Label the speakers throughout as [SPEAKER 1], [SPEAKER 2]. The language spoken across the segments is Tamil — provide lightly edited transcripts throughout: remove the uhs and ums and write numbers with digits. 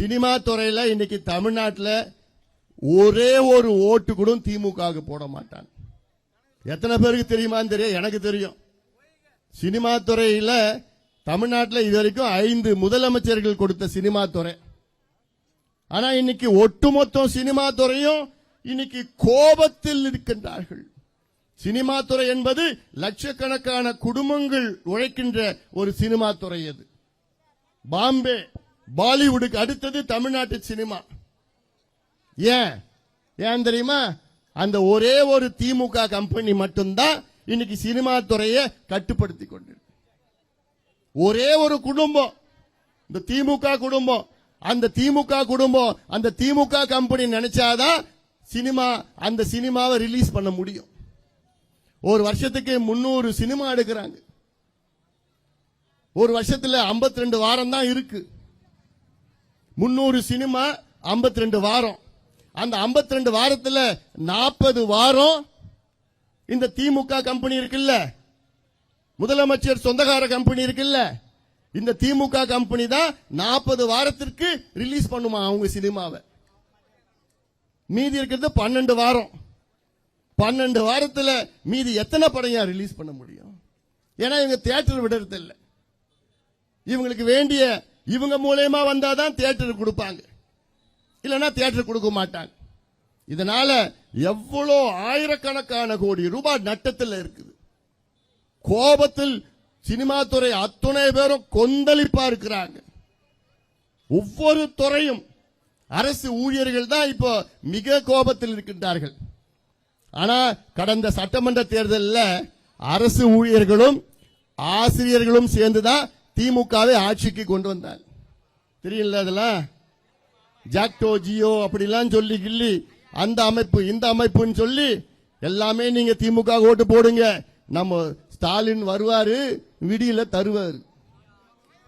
[SPEAKER 1] சினிமா துறையில இன்னைக்கு தமிழ்நாட்டில் ஒரே ஒரு ஓட்டு கூட திமுக போட மாட்டான். எத்தனை பேருக்கு தெரியுமான்னு தெரியும், எனக்கு தெரியும். சினிமா துறையில தமிழ்நாட்டில் இதுவரைக்கும் 5 முதலமைச்சர்கள் கொடுத்த சினிமா துறை. ஆனா இன்னைக்கு ஒட்டுமொத்த சினிமா துறையும் இன்னைக்கு கோபத்தில் இருக்கின்றார்கள். சினிமா துறை என்பது லட்சக்கணக்கான குடும்பங்கள் உழைக்கின்ற ஒரு சினிமா துறை. அது பாம்பே பாலிவுட்டுக்கு அடுத்தது தமிழ்நாட்டு சினிமா. ஏன் தெரியுமா? அந்த ஒரே ஒரு திமுக கம்பெனி மட்டும்தான் இன்னைக்கு சினிமா துறையை கட்டுப்படுத்தி கொண்டு. ஒரே ஒரு குடும்பம், இந்த திமுக குடும்பம். அந்த திமுக குடும்பம், அந்த திமுக கம்பெனி நினைச்சாதான் சினிமா, அந்த சினிமாவை ரிலீஸ் பண்ண முடியும். ஒரு வருஷத்துக்கு 300 சினிமா எடுக்கிறாங்க. ஒரு வருஷத்துல 52 வாரம் தான் இருக்கு. 300 சினிமா 52 வாரம். அந்த 52 வாரத்துல 40 வாரம் இந்த திமுக கம்பெனி இருக்குல்ல, முதலமைச்சர் சொந்தக்கார கம்பெனி இருக்குல்ல, இந்த திமுக கம்பெனி தான் 40 வாரத்திற்கு ரிலீஸ் பண்ணுமா அவங்க சினிமாவை. மீதி இருக்கிறது 12 வாரம். 12 வாரத்தில் மீதி எத்தனை படையா ரிலீஸ் பண்ண முடியும்? ஏன்னா இவங்க தியேட்டர் விடுறது இல்லை. இவங்களுக்கு வேண்டிய இவங்க மூலமா வந்தாதான் தியேட்டர் கொடுப்பாங்க, இல்லைன்னா தியேட்டர் கொடுக்க மாட்டாங்க. இதனால எவ்வளோ ஆயிரக்கணக்கான கோடி ரூபாய் நட்டத்தில் இருக்குது. கோபத்தில் சினிமா துறை அத்துணை பேரும் கொந்தளிப்பா இருக்கிறாங்க. ஒவ்வொரு துறையும் அரசு ஊழியர்கள் தான் இப்போ மிக கோபத்தில் இருக்கின்றார்கள். ஆனா கடந்த சட்டமன்ற தேர்தலில் அரசு ஊழியர்களும் ஆசிரியர்களும் சேர்ந்துதான் திமுகவை ஆட்சிக்கு கொண்டு வந்தாங்க. தெரியல, அதெல்லாம் ஜாக்டோ ஜியோ அப்படிலாம் சொல்லி கிள்ளி அந்த அமைப்பு இந்த அமைப்புன்னு சொல்லி எல்லாமே நீங்க திமுக ஓட்டு போடுங்க, நம்ம ஸ்டாலின் வருவாரு விடியில தருவாரு.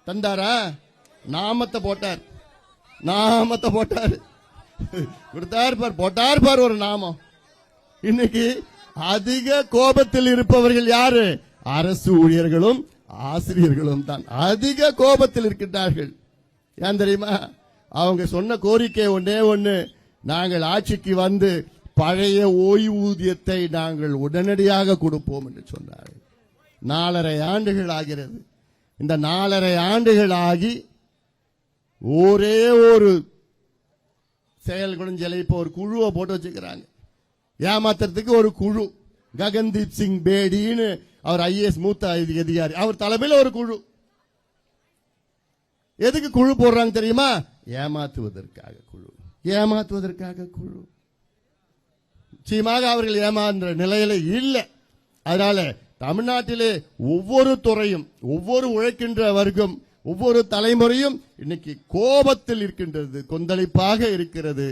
[SPEAKER 1] தந்தாரா? நாமத்தை போட்டார், நாமத்தை போட்டார், கொடுத்தார் பார், போட்டார் பார் ஒரு நாமம். இன்னைக்கு அதிக கோபத்தில் இருப்பவர்கள் யாரு? அரசு ஊழியர்களும் ஆசிரியர்களும் தான் அதிக கோபத்தில் இருக்கின்றார்கள். ஏன் தெரியுமா? அவங்க சொன்ன கோரிக்கை ஒன்னே ஒன்னு, நாங்கள் ஆட்சிக்கு வந்து பழைய ஓய்வூதியத்தை நாங்கள் உடனடியாக கொடுப்போம் என்று சொன்னார்கள். 4.5 ஆண்டுகள் ஆகிறது. இந்த 4.5 ஆண்டுகள் ஆகி ஒரே ஒரு செயல்களும் இப்போ ஒரு குழுவை போட்டு வச்சுக்கிறாங்க. ஏமாத்துறதுக்கு ஒரு குழு, ககன்தீப் சிங் பேடின்னு அவர் IAS மூத்த அதிகாரி, அவர் தலைமையில் ஒரு குழு. எதுக்கு குழு போடுறாங்க தெரியுமா? ஏமாத்துவதற்காக குழு, ஏமாத்துவதற்காக குழு. நிச்சயமாக அவர்கள் ஏமாந்த நிலையில இல்லை. அதனால தமிழ்நாட்டிலே ஒவ்வொரு துறையும், ஒவ்வொரு உழைக்கின்ற வர்க்கம், ஒவ்வொரு தலைமுறையும் இன்னைக்கு கோபத்தில் இருக்கின்றது, கொந்தளிப்பாக இருக்கிறது.